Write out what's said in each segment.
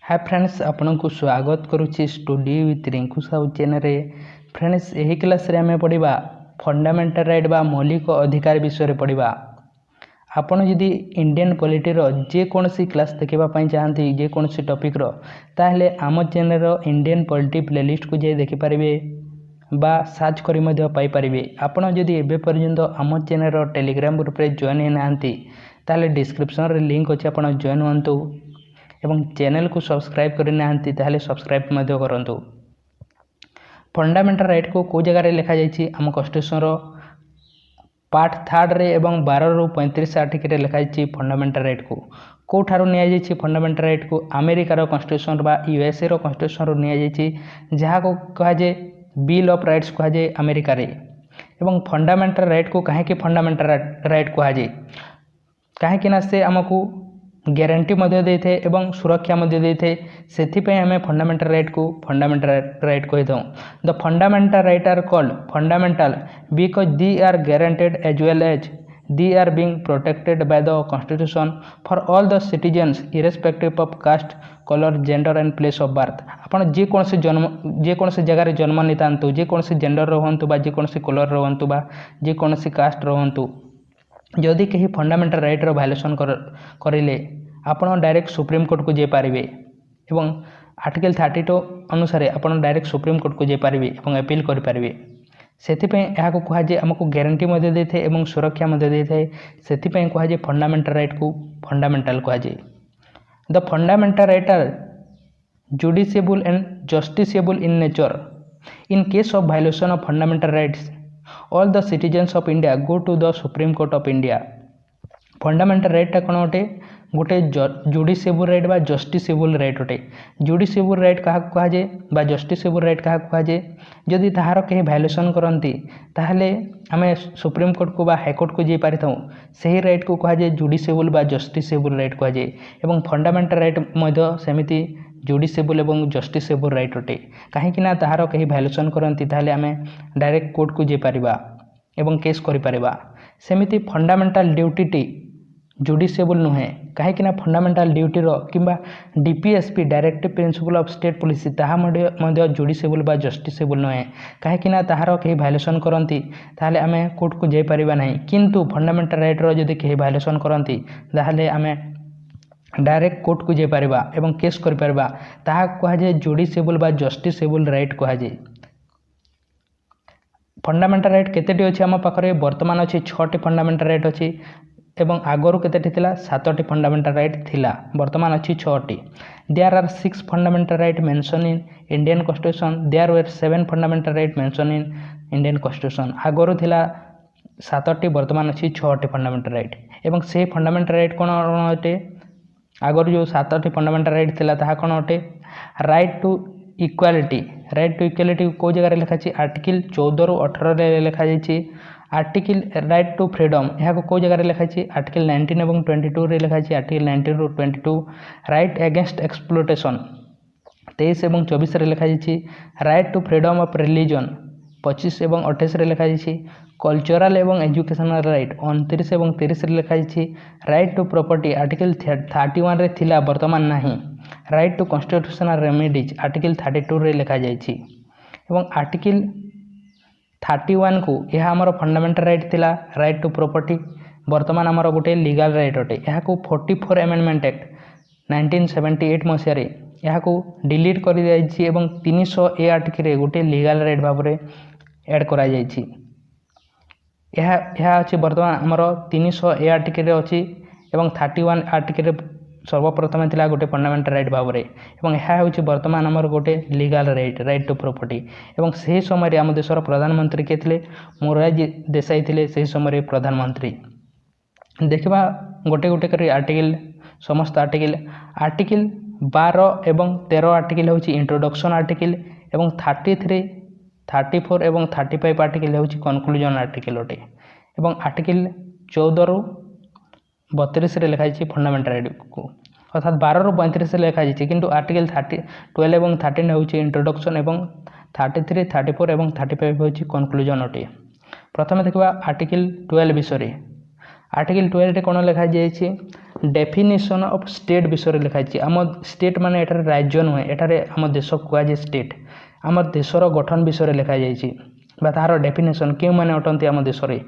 Hi friends, आपन को स्वागत करुच्ची study with Rinku Sahu channel रे। फ्रेंड्स, यही क्लास रे आम पढ़ा फंडामेंटल राइट बा मौलिक अधिकार विषय पढ़ा। आपन जदि इंडियन पॉलिटीर जेकोसी क्लास देखापी चाहती जेकोसी टॉपिक ताहले आम चैनल इंडियन पॉलिटी प्लेलिस्ट को जाई देखिपारे बा सर्च करी पाइपारे। आपन जदि एबे पर्यंत आम चैनल टेलीग्राम ग्रुप रे जॉइन होना ताहले डिस्क्रिप्शन रे लिंक अच्छे आप जॉइन हूँ एवं चैनल को सब्सक्राइब करना ताहले सब्सक्राइब करूँ। फंडामेंटल राइट को कौ जगह लिखा जाइए आम कन्स्टिट्यूशन पार्ट 3 रे एवं 12 रु 35 आर्टिकल लिखा जाइए। फंडामेंटल राइट को कौठार नि फंडामेंटल राइट को अमेरिकार कन्स्टिट्यूशन बा यूएसए कन्स्टिट्यूशन नि जहाँ को कह जाए बिल ऑफ राइट्स कह जाए अमेरिका रे। एवं फंडामेंटल राइट को कहीं फंडामेंटल राइट कह जाए कहीं से आमको ग्यारंटी देते एवं सुरक्षा देते से आम फंडामेंटल राइट को फंडामेंटल राइट कही था। The fundamental right are called fundamental because they are guaranteed as well as they are being protected by the constitution for all the citizens irrespective of caste colour gender and place of birth. आपन जेकोसी जगह जन्म नहीं था जेकोसी gender रुहतु बा जेकोसी colour रुहतु बा जेकोसी cast रुहतु जदि कहीं फंडामेंटल राइट रो वायलेशन करें आपन डायरेक्ट सुप्रीम कोर्ट को जापारे एवं आर्टिकल 32 अनुसार आपन डायरेक्ट सुप्रीम कोर्ट को जापारे एवं अपील करें। से कह जाए आमको ग्यारंटी देते एवं सुरक्षा देते से कह जाए फंडामेंटल राइट को फंडामेंटल कह जाए। The fundamental right are judiciable and justiciable in nature. In case of violation of fundamental rights all the citizens of India go to the Supreme Court of India. Fundamental राइटा कौन अटे गोटे judiciable right बा justiciable right अटे। Judiciable right क्या कहुए बा justiciable right क्या कहुए जदि ताहार कहीं वायलेशन करती ताहले आम सुप्रीम कोर्ट को बा हाईकोर्ट को जाई पारि थाउ सही राइट को कहुए जुडिशिएबल बा जस्टिसेबल राइट कहुए। एवं फंडामेंटल राइट सेमिति जुडिशिएबल एवं जस्टिसेबल राइट अटे कहीं ताहार कहीं वायलेशन करती ताहले आम डायरेक्ट कोर्ट को जाई पारिबा एवं केस करि पारिबा। सेमिति फंडामेंटल ड्यूटी जुडिशिएबल नुहे कहीं फंडामेंटल ड्यूटी किंबा DPSP directive principle of state policy ताहा जुडिशिएबल बा जस्टिसेबल नुहे कहीं ताहार कहीं वायलेशन करती ताहले आम कोर्ट को जाई पारिबा नहीं। किंतु फंडामेंटल राइट रो जदि कहीं वायलेशन करती ताहले आम डायरेक्ट कोर्ट को जाई पारिबा एवं केस करि पारिबा ताहा कहुए जुडिशिएबल बा जस्टिसेबल राइट कहुए। फंडामेंटल राइट केतेटी अछि आम पाखरे वर्तमान अछि 6टी फंडामेंटल राइट अछि एवं आगरू केतेटी थिला 7टी फंडामेंटल राइट थिला वर्तमान अछि 6टी। There are 6 fundamental right mention in Indian constitution. There were 7 fundamental right mention in Indian constitution. आगरू थिला 7टी वर्तमान अछि 6टी फंडामेंटल राइट एवं से फंडामेंटल राइट कोन अटे आगरू जो 7टी फंडामेंटल राइट थिला ताहा कोन अटे right to equality. Right to equality को जगह लिखा आर्टिकल 14 रु 18 रे लिखा जाइए। आर्टिकल राइट टू फ्रीडम यहाँ को जगह लिखा आर्टिकल 19 एवं 22 रे लिखा आर्टिकल 19 रु 22। राइट अगेंस्ट एक्सप्लोटेशन 23 एवं 24 रे लिखा right to freedom of religion 25 एवं 28 रे लिखा कल्चरल एवं एजुकेशनल राइट 29 एवं 30 रे लिखा राइट टू प्रॉपर्टी आर्टिकल 31 रे थिला वर्तमान नहीं। Right to constitutional remedies article 32 रे लिखा एवं आर्टिकल 31 को यह आमर फंडामेंटल राइट थिला राइट टू प्रॉपर्टी वर्तमान आमर गोटे लीगल राइट अटे। यहाँ को 44 अमेंडमेंट एक्ट 1978 मसीह यहाँ को डिलीट कर दी एवं 300 आर्टिकल गोटे लीगल राइट भाव में एड करा जाइछि। यह अच्छी वर्तमान आमर 300 आर्टिकल अच्छी एवं 31 आर्टिकल सर्वप्रथम थिला गोटे फंडामेंटल राइट भाव में एवं यह हूँ वर्तमान आमर गोटे legal right right to property. एवं से समय आम देशर प्रधानमंत्री किए थे मोरारजी देसाई थे से समय प्रधानमंत्री। देखा गोटे गोटे कर आर्टिकल समस्त आर्टिकल 12 एवं 13 आर्टिकल हूँ इंट्रोडक्शन आर्टिकल एवं 33 34 एवं 35 आर्टिकल हूँ कनक्लूजन आर्टिकल अटे। एवं आर्टिकल 14 रु 32 रे लिखा फंडामेंटल राइट को अर्थात 12 रु 35 रे लिखा किंतु आर्टिकल 12 एवं 13 हूँ इंट्रोडक्शन एवं 33 34 एवं 35 हूँ कनक्लूजन अटे। प्रथम देखा आर्टिकल 12 विषय आर्टिकल 12 रे कोन लिखा जायछि डेफिनेशन ऑफ स्टेट विषय लिखा जायछि आम स्टेट माने एटारे राज्य नुहे एटारे आम देश कुआ जे स्टेट आम देशर गठन विषय लिखा जायछि बा तार डेफिनेशन के माने अटंती आम देश रे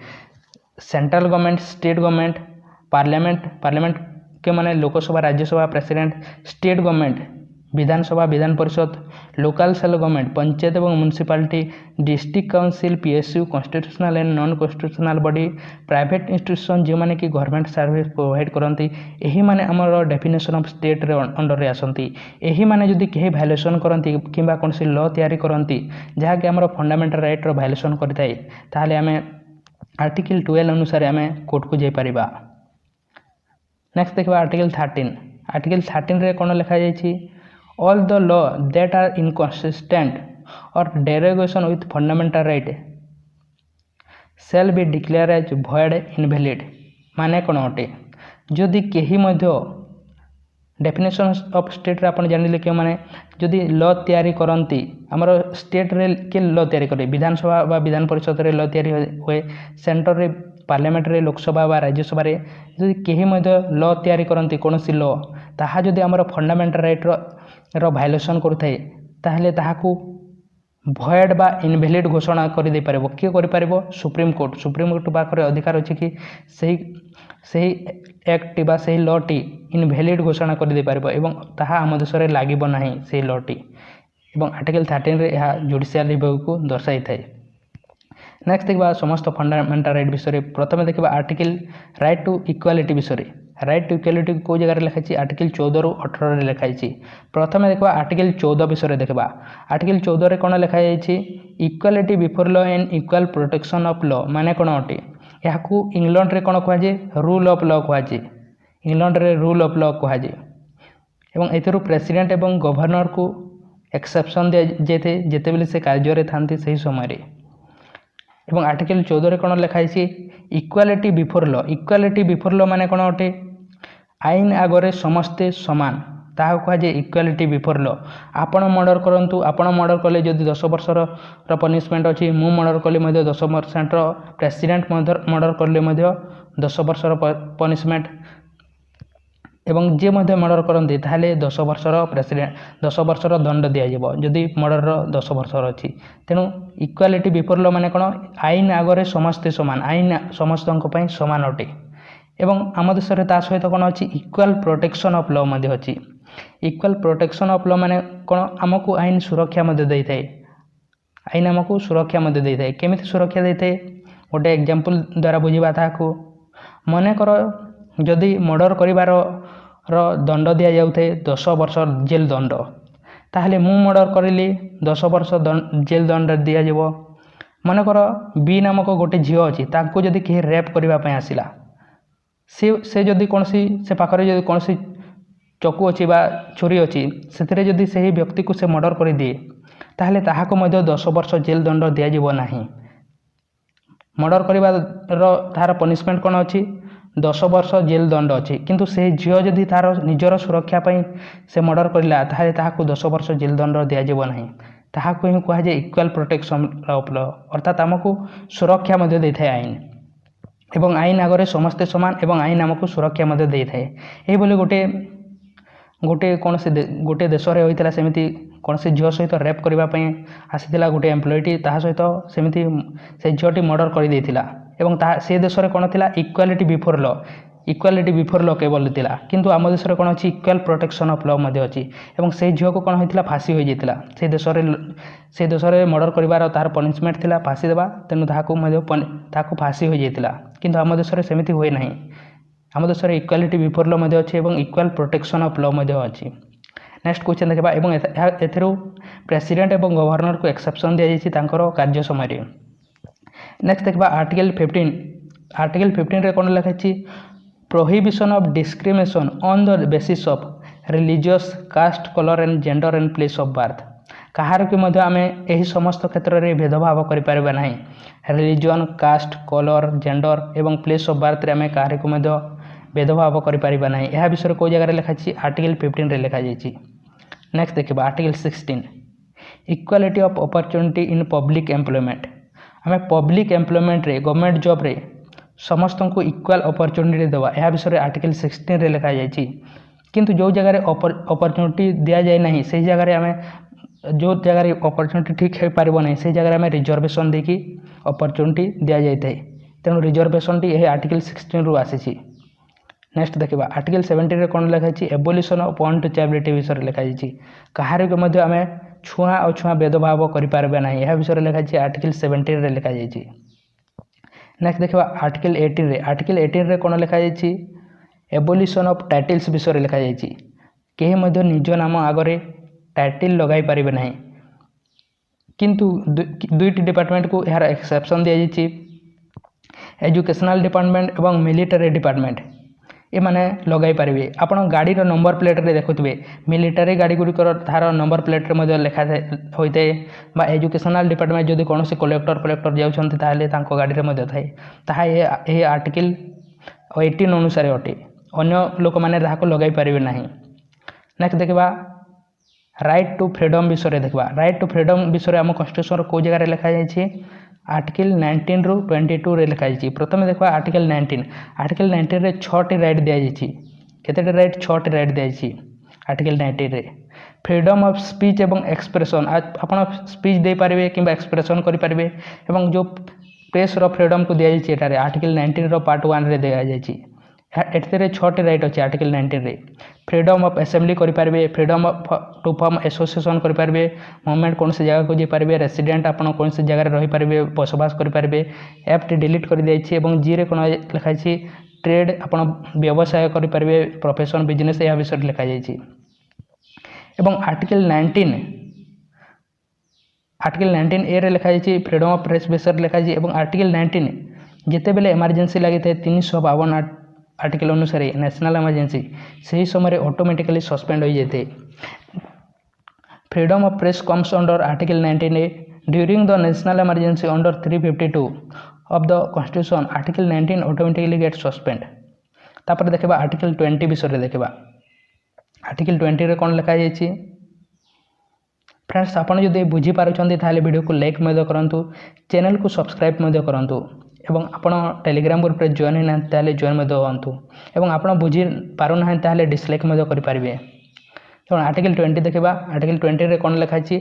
central government state government parliament के माने Lok Sabha Rajya Sabha president state government Vidhan Sabha Vidhan Parishad local self government panchayat एवं municipality district council PSU constitutional and non constitutional body private institution जो माने कि गवर्नमेंट सर्विस प्रोवाइड करती एही माने हमर डेफिनेशन ऑफ स्टेट रे अंडर रे आसंती एही माने जदि केही वायलेशन करती किंबा कोनसी लॉ तयारी करती जहा कि हमर फंडामेंटल राइट रो वायलेशन करथाय ताहले हमें आर्टिकल 12 अनुसार हमें कोर्ट को जाई परिबा। नेक्स्ट देखबा आर्टिकल 13 रे कोन लिखा जायछि all the law that are inconsistent or derogation with fundamental right shall be declared as void invalid माने कोन अटे जदि केही मध्य डेफिनेशन ऑफ स्टेट रे आपण जानिले के माने जदि लॉ तयारी करंती हमर स्टेट रे के लॉ तयारी करे विधानसभा बा विधान परिषद रे लॉ तयारी होए सेंटर रे पार्लियामेंट रे लोकसभा बा राज्यसभा रे जदि केही मध्य लॉ तयारी करंती कोनसी लॉ ताहा जदि हमर फंडामेंटल राइट रो वायलेशन करथाय ताहले ताहाकू भॉइड बा इनवैलिड घोषणा कर दे पारिबो के करि पारिबो सुप्रीम कोर्ट पाखरे अधिकार अछि कि सही एक्ट बा सही लॉ टी इनवैलिड घोषणा कर दे पारिबो एवं ताहा हम देश रे लागिबो नाही सही लॉ टी एवं आर्टिकल 13 रे यह जुडिशियल रिव्यू को दर्शाई थाए। नेक्स्ट देखबा समस्त फंडामेंटल राइट विषय प्रथम देखबा आर्टिकल राइट टू इक्वालिटी विषय राइट टू इक्वालिटी को जगह लिखाई आर्टिकल 14 रु 18 रे लिखाई प्रथम देखबा आर्टिकल 14 विषय देखबा आर्टिकल 14 रे कोन लिखा जायछि equality before law and equal protection of law माने कोन अटे याकू इंग्लैंड रे कोन कहै जे रूल ऑफ लॉ कहै जे इंग्लैंड रे रूल ऑफ लॉ कहै जे एवं एथरु प्रेसिडेंट एवं गवर्नर को एक्सेप्शन दे जेते जेते बेले से कार्य रे थांती सही समय रे एवं आर्टिकल 14 रे कोन लिखाई इक्वालिटी बिफोर लॉ माने कोन अटे आईन आगरे समस्ते समान ताहा कह जे इक्वालिटी बिफोर लॉ आपण मर्डर करंतु आपण मर्डर कले जदि 10 वर्षर पनिशमेंट अछि मु मर्डर कले मध्ये 10% प्रेसिडेंट मर्डर कले मध्ये 10 वर्षर पनिशमेंट एवं जे मध्ये मर्डर करंती ताहले 10 वर्षर दंड दिया जेबो जदि मर्डर 10 वर्षर अछि तेनु इक्वालिटी बिफोर लॉ माने कोन आईन आगरे समस्ते समान आईन समस्तक पई समान अटे एवं आम देश ता सहित कौन अच्छी इक्वल प्रोटेक्शन ऑफ लॉ मध्य अच्छी इक्वल प्रोटेक्शन ऑफ लॉ माने कौन आमको आईन सुरक्षा मध्य दे थाए आईन आमको सुरक्षा मध्य दे थाए केमिति सुरक्षा दे थाए गोटे एग्जांपल द्वारा बुझिबा ताको मने कर जदि मर्डर करिवार दंड दिया जाउथे 10 वर्ष जेल दंड ताहले मु मर्डर करिली 10 वर्ष जेल दंड दिया जेबो मने कर बी नामक गोटे झियो अछि ताको जदि के रेप करिवा पय आसिला से जदि कौन से पाखरे जदि कौन चकु अच्छी बा छुरी अच्छी से जदि सही व्यक्ति को से मर्डर कर दिए ताहले ताहाको मध्य 10 वर्ष जेल दंड दिया जीव नाही मर्डर करिवार तार पनिशमेंट कौन अच्छी 10 वर्ष जेल दंड अच्छी किंतु से झियो जदि तार निजर सुरक्षा पई से मर्डर करिला ताहले ताहाको 10 वर्ष जेल दंड दिया जीव नाही ताहाको ही कहा J equal protection of law अर्थात आमको सुरक्षा मध्य दे थाए आईन एवं आईन आगरे समस्ते समान एवं आईन आमको सुरक्षा मध्य दे थाए एही बोले गोटे कौन से गोटे देश रे होइतला सेमिति कौन से झियो सहित रेप करबा पई आसीतिला गोटे एम्प्लॉयटी ताहा सहित सेमिति से झियोटी मर्डर कर देथिला एवं ता से देश रे कोन थिला इक्वालिटी बिफोर लॉ केवल थिला किंतु आम देश रे कोन अछि इक्वल प्रोटेक्शन ऑफ लॉ मध्य अछि एवं से झियो को कोन होइतला फांसी होई जेतिला से देश रे मर्डर करिवार तार पनिशमेंट थिला फांसी देबा तेनु ताहाको मध्य ताहाको फांसी होई जेतिला किंतु आम देश रे सेमिति होय नाही आम देश रे इक्वालिटी बिफोर लॉ मध्य अछि एवं इक्वल प्रोटेक्शन ऑफ लॉ मध्य अछि। नेक्स्ट क्वेश्चन देखबा एवं एथरो प्रेसिडेंट एवं गवर्नर को एक्सेप्शन दिया जायछि तांकर कार्य समय रे। नेक्स्ट देखबा आर्टिकल 15 रे कोन लिखा अछि prohibition of discrimination on the basis of religious caste colour and gender and place of birth कहार के मध्य आमे एही समस्त क्षेत्र रे भेदभाव करि परबा नाही रिलीजन कास्ट कलर जेंडर एवं प्लेस ऑफ बर्थ रे आमे कहार के मध्य भेदभाव करि परबा नाही एहा विषय को जगह रे लिखा अछि आर्टिकल 15 रे लिखा जायछि। नेक्स्ट देखबा article 16 equality of opportunity in public employment आमे पब्लिक एम्प्लॉयमेंट रे गवर्नमेंट जॉब रे समस्त को इक्वाल अपॉर्चुनिटी देवा यह विषय आर्टिकल 16 रे लिखा जाइए। किंतु जो जगह अपॉर्चुनिटी दि जाए ना से जगह आम जो जगह अपॉर्चुनिटी ठीक हो पार ना से जगह आम रिजर्वेशन देकी अपॉर्चुनिटी दि जाए तेणु रिजर्वेशन टी आर्टिकल 16 रु आसी। नेक्स्ट देखा आर्टिकल 17 कौन लिखाई एबोलिशन ऑफ अनटचेबिलिटी विषय लिखाई कहार को आम छुआ और छुआ भेदभाव करें ना यह विषय लिखाई आर्टिकल 17 लिखाई। नेक्स्ट देखा आर्टिकल 18 आर्टिकल 18 कौन लिखाई एबोलिशन ऑफ टाइटल्स विषय लिखाई कहीं निज नाम आगे टाइटल लगाई पारे ना किंतु दुईटी डिपार्टमेंट को यार एक्सेप्शन दि जाइए एजुकेशनल डिपार्टमेंट और मिलिटारी डिपार्टमेंट ये माने लगाई पारे। आप गाड़ी नंबर प्लेट रे देखुए मिलिटारी गाड़ी गुड़िकर तार नंबर प्लेट रे लिखा होता है एजुकेशनल डिपार्टमेंट जदि कौन कलेक्टर जाऊँगी गाड़ी में थाए ये आर्टिकल 18 अनुसार अटे अन्य लोक मैंने लगाई पारे ना। नेक्स्ट देखा राइट टू फ्रीडम विषय देखा राइट टू फ्रीडम विषय आम कन्स्टिट्यूशन कौ जगह लिखा जाए आर्टिकल 19 रु 22 रे लिखाई। प्रथम देखा आर्टिकल 19 आर्टिकल 19 रे 6टी राइट दि जाइए केते राइट 6टी राइट दि जाइए आर्टिकल 19 रे फ्रीडम ऑफ स्पीच एवं एक्सप्रेशन आप स्पीच दे पारे कि एक्सप्रेशन करें एवं जो प्रेस रो फ्रीडम को दि जाइए आर्टिकल 19 रो पार्ट 1 रे दि जाइए एटे 6टी राइट अच्छे आर्टिकल 19 रे फ्रीडम ऑफ असेंबली करें फ्रीडम टू फॉर्म एसोसिएशन करें मूवमेंट कौन से जगह को जापारे रेसिडेंट आप कौन से जगह रही पारे बसवास करें एफ टी डिलीट कर दी जी रे कौन लिखाई ट्रेड आप व्यवसाय करें प्रोफेशन बिजनेस यह विषय लिखा जाइए। आर्टिकल 19 ए रे लिखा जाइए फ्रीडम ऑफ प्रेस विषय लिखाई आर्टिकल 19 जिते बेले इमरजेंसी लगी था 352 आर्टिकल अनुसार नेशनल इमरजेंसी से समय ऑटोमेटिकली सस्पेंड हो जाते। Freedom of press comes under article 19 during the national emergency under 352 of the constitution article 19 automatically gate suspend. तापर देखा आर्टिकल 20 विषय देखा आर्टिकल 20 रे कौन लिखा जाइए फ्रेंड्स आपड़ जो बुझीपार्टी ताले वीडियो को लाइक करूँ चैनल को सब्सक्राइब करूँ एवं आपण टेलीग्राम ग्रुप रे जॉइन होना ताले जॉइन हूँ एवं आप बुझी पारना ताले डिसलाइक करेंगे। तो आर्टिकल 20 देखा आर्टिकल 20 रे कौन लिखाई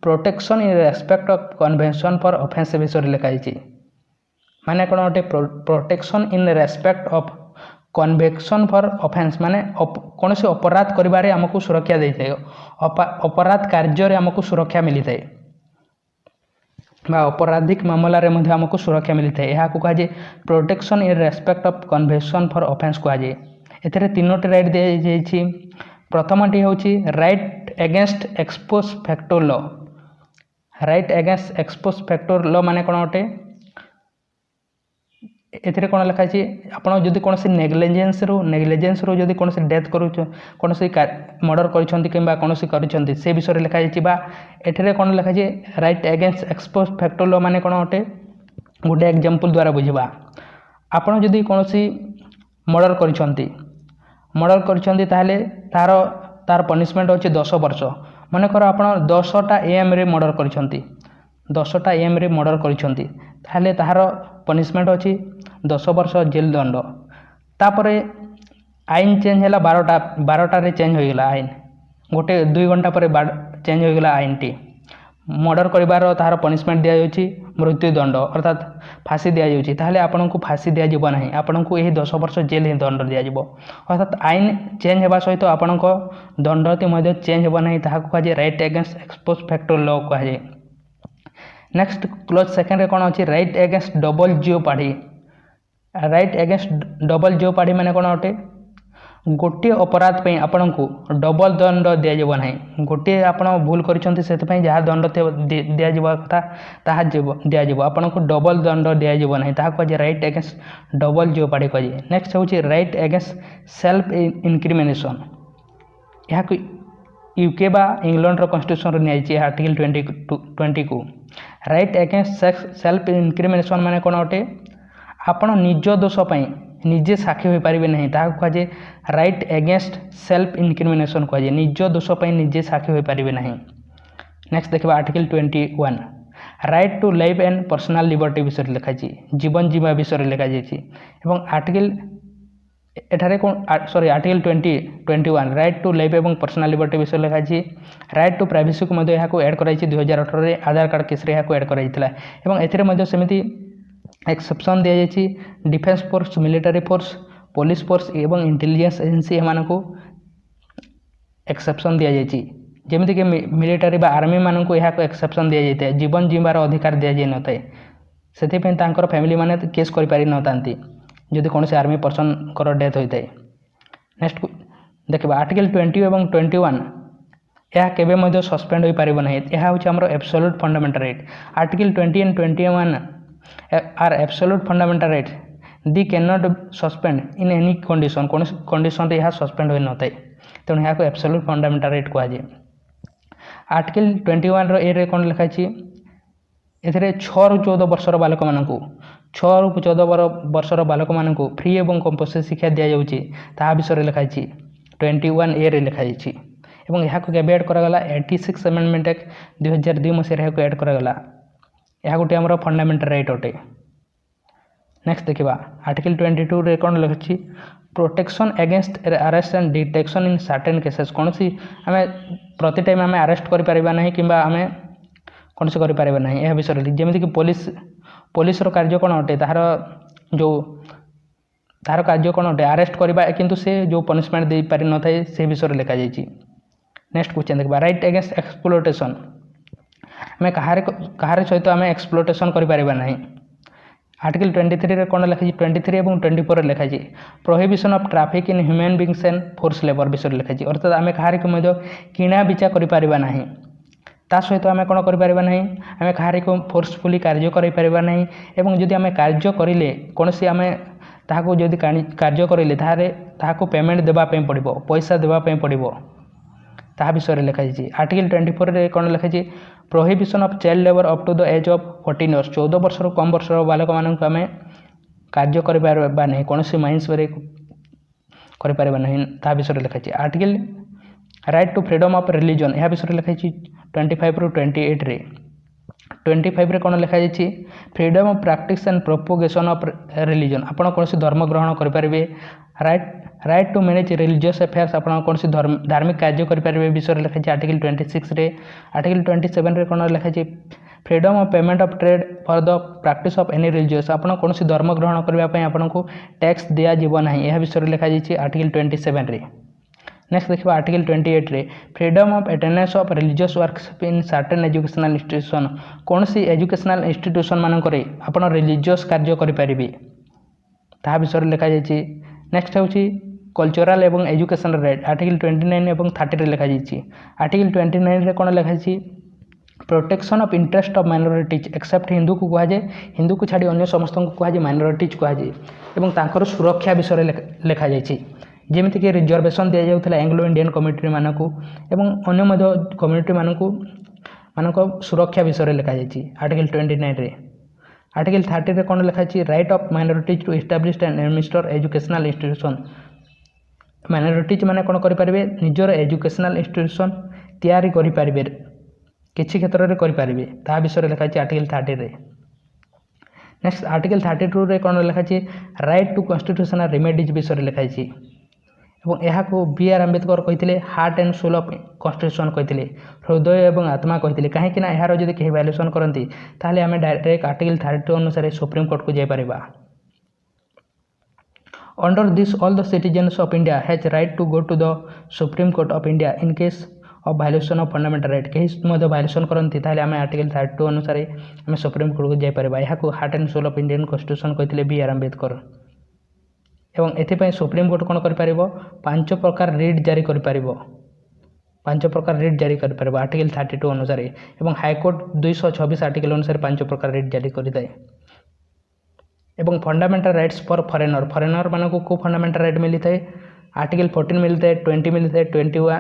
protection in respect of convention for offence विषय लिखाई माने कौन गोटे protection in respect of conviction for offence माने कौन से अपराध करिबारे हमको सुरक्षा देते अपराध कार्य आमको सुरक्षा मिली है अपराधिक मामलें आमको सुरक्षा मिली है यह कहुए protection in respect of conviction for offence कहुए एथिरे 3टी राइट दि जाइए। प्रथमटी हूँ right against ex post facto law right against ex post facto law माने कौन गोटे एथिरे कौन लिखाई आप कौन सी नेग्लिजेंस रो जदि कौन डेथ कौन मर्डर कर से विषय लिखाई एठरे कौन लिखाई right against ex post facto law माने कौन गोटे एग्जांपल द्वारा बुझा आप जदि कौन मर्डर कर तार पनिशमेंट अच्छे 10 वर्ष मनकर आप 10टा AM रे मर्डर कर 10टा AM रे मर्डर कर तार पनिशमेंट अच्छी 10 वर्ष जेल दंड तापर आईन चेंज है 12टा चेंज होगा आईन गोटे 2 घंटा पर चेंज होगा आईन टी मर्डर कर तार पनिशमेंट दि जाऊँगी मृत्युदंड अर्थात फांसी दि जाऊँगी ताहले आपन को फांसी दि जाब ना आपन को यही 10 वर्ष जेल ही दंड दि जाब अर्थात आईन चेंज होगा सहित आपण दंड चेंज होना कहुए right against ex post facto law कहुए। नेक्स्ट क्लोज सेकेंड रे कौन अच्छी right against double jeopardy right against double jeopardy माने कौन गोटे गोटे अपराध पे आपण को डबल दंड दि जाब ना गोटे आप भूल कर जहाँ दंड दि जावा कथा ताहा दि जाब आपन को डबल दंड दि जाब ना कहुए राइट एगेंस्ट डबल जियोपार्डी कहुए। नेक्स्ट हूँ राइट एगेंस्ट सेल्फ इनक्रिमिनेशन यहाँ यूके बा इंग्लैंड रो कॉन्स्टिट्यूशन नि आर्टिकल 20 को राइट एगेंस्ट सेल्फ इनक्रिमिनेशन माने कौन गोटे आपण निज दोष निजे साक्षी हो पारे ना कहुए राइट एगेंस्ट सेल्फ इनक्रिमिनेशन कहुए निज दोष निजे साक्षी हो पारे ना। नेक्स्ट देखा article 21 right to life and personal liberty विषय लिखाई जीवन जीवा विषय लिखाई आर्टिकल एठारे कौन sorry article 21 right to life एवं पर्सनाल लिबर्टी विषय लिखाई राइट टू प्राइवेसी को ऐड कराई 2018 आधार कार्ड केस ऐड कराई सेमती एक्सेप्शन दि जाइए defence force military force police force एवं इंटेलिजेंस एजेंसी एमानकु एक्सेप्शन दि जाइए जमीक मिलिटारी बा आर्मी मानक एक्सेप्शन दि जाए जीवन जीवार अधिकार दि जाए नए से फैमिली माने केस कर पारि नथांती जदि कौन से आर्मी पर्सन को डेथ होता है। नेक्स्ट देखा आर्टिकल 20 एवं 21 यह केवे सस्पेंड हो पार ना यह हूँ आम absolute fundamental right article 20 and 21 are absolute fundamental right they can not suspend in any condition कौन कंडीशन यह सस्पेंड हो न तेणु यहाँ एब्सोल्यूट फंडामेंटल राइट कहुए। आर्टिकल 21 रे कौन लिखाई ए 6 ରୁ 14 वर्षर बालक मानक 6 ରୁ 14 वर्षर बालक मानक फ्री एवं कंपल्सरी शिक्षा दि जाऊँगी ता विषय लिखाई 21 ए रे लिखाई एवं यहाँ केवे एड करागला 86 अमेंडमेंट एक्ट 2002 मसीह एड करागला यह गोटे आम फंडामेंटल राइट अटे। नेक्स्ट देखा आर्टिकल 22 रे कौन लिखी protection against arrest and detection in certain cases कौन सी आम प्रति टाइम आम अरेस्ट करें कि आम कौन से करें ना यह विषय जमीक पुलिस कार्य कौन अटे तार जो तार कार्य कौन अटे अरेस्ट करवा किंतु से जो पनिशमेंट दे पारि न थाए से विषय लिखा जाइए। नेक्स्ट क्वेश्चन देखा राइट अगेंस्ट एक्सप्लोटेशन आम कहार सहित आम एक्सप्लोटेशन करें आर्टिकल 23 रे कौन लिखाई 23 और 24 लिखाई prohibition of traffic in human beings and force labour विषय लिखाई अर्थात आम कहार किणा बिचा करें ता सहित आम कौन करें आम कहार को फोर्सफुली कार्य करें जदि आम कार्य करें कौन सी आम ताको जदि कार्य करें ताको पेमेंट देवाई पड़ो पैसा देवाई पड़ो ता विषय लिखाई। आर्टिकल 24 रे कौन लिखाई prohibition of child labour up to the age of 14 years 14 वर्ष कम वर्षर बालक मानक आम कार्य करें कौन सी माइंस करें ना विषय लिखाई। Article right to freedom of religion यह विषय लिखाई 25 ରୁ 28 रे 25 रे कौन लिखाई freedom of practice and propagation of religion आपड़ कौन सी धर्म ग्रहण करेंगे right to manage religious affairs आप कौन सी धार्मिक कार्य करेंगे विषय लिखाई आर्टिकल 26 रे। आर्टिकल 27 रे कौन लिखाई freedom of payment of trade for the practice of any religious आप कौन सी धर्म ग्रहण करने आपन को टैक्स दिज्व ना यह विषय लिखाई आर्टिकल 27 रे। नेक्स्ट देखा आर्टिकल 28 रे freedom of attendance of religious worship in certain educational institution कौन सी एजुकेशनल इंस्टीट्यूशन मानक आप रिलीजियस कार्य करेंगे ता विषय लिखाई। नेक्स्ट हूँ कल्चरल एवं एजुकेशनल राइट आर्टिकल 29 और 30 रे लिखाई आर्टिकल 29 रे कौन लिखाई protection of interest of minorities except Hindu को कहुए हिंदू को छाड़ी अन्य समस्त को कहुए माइनॉरिटीज कहुए सुरक्षा विषय लिखा जाइए जमीक रिजर्वेशन दि जाऊला एंग्लो इंडियन कम्युनिटी मानक अन्य कम्युनिटी मानक सुरक्षा विषय लिखा जाइए आर्टिकल 29 रे। आर्टिकल 30 रे कौन लिखाई right of minorities to establish and administer educational institution minorities माने कौन करेंगे निजर एजुकेशनल इंस्टीट्यूशन तैयारी करेंगे किसी क्षेत्र में करेंगे ता विषय लिखाई आर्टिकल 30 रे। नेक्स्ट आर्टिकल 32 रे कौन लिखाई राइट टू कन्स्टिट्यूशनल रेमेडीज विषय लिखाई यह बी आर आंबेडकर कहते heart and soul of constitution कहते हृदय एवं आत्मा कहते कहीं यार जब कहीं वायोलेसन करती ताहले आम डायरेक्ट आर्टिकल 32 अनुसार सुप्रीम कोर्ट को जापर। Under this all the citizens of India has right to go to the Supreme Court of India in case of violation of fundamental right कहीं वायोलेसन करती आम आर्टिकल 32 अनुसार आम सुप्रीम कोर्ट को जापर यह heart and soul of Indian constitution कहते B R Ambedkar एवं एथिपाई सुप्रीम कोर्ट कौन कर 5 प्रकार रिट जारी कर 5 प्रकार रिट जारी कर आर्टिकल 32 अनुसार एवं हाईकोर्ट 226 आर्टिकल अनुसार 5 प्रकार रिट जारी करें। एवं फंडामेंटल राइट्स फॉर फॉरेनर मानक को फंडामेंटल राइट मिलता है आर्टिकल 14 मिलता है 20 मिलता है 21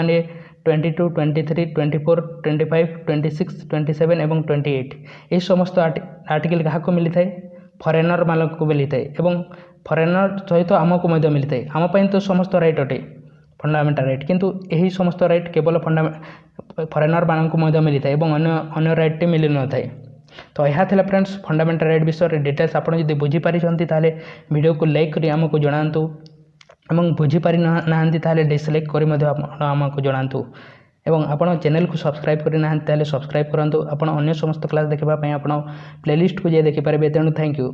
ए 22 23 24 25 26 27 एवं 28 ये समस्त आर्टिकल क्या मिलता है फॉरेनर मानक को मिलता है एवं फॉरेनर सहित आमको मिलता है आम तो समस्त राइट अटे फंडामेंटल राइट किंतु यही समस्त राइट केवल फरेनर मानक मिलता है और अन्य राइट मिल न था। तो यह था फ्रेंड्स फंडामेंटल राइट विषय डिटेल्स। आप बुझीपारी ताले वीडियो को लाइक करी आमको जनातु और बुझीपारी ना ताले डिसलाइक करी आमको जनातु एवं आपण चैनल को सब्सक्राइब करना सब्सक्राइब करूँ। आप अन्य समस्त क्लास देखापी आप प्लेलिस्ट को जाए देखिपारे। तेणु थैंक यू।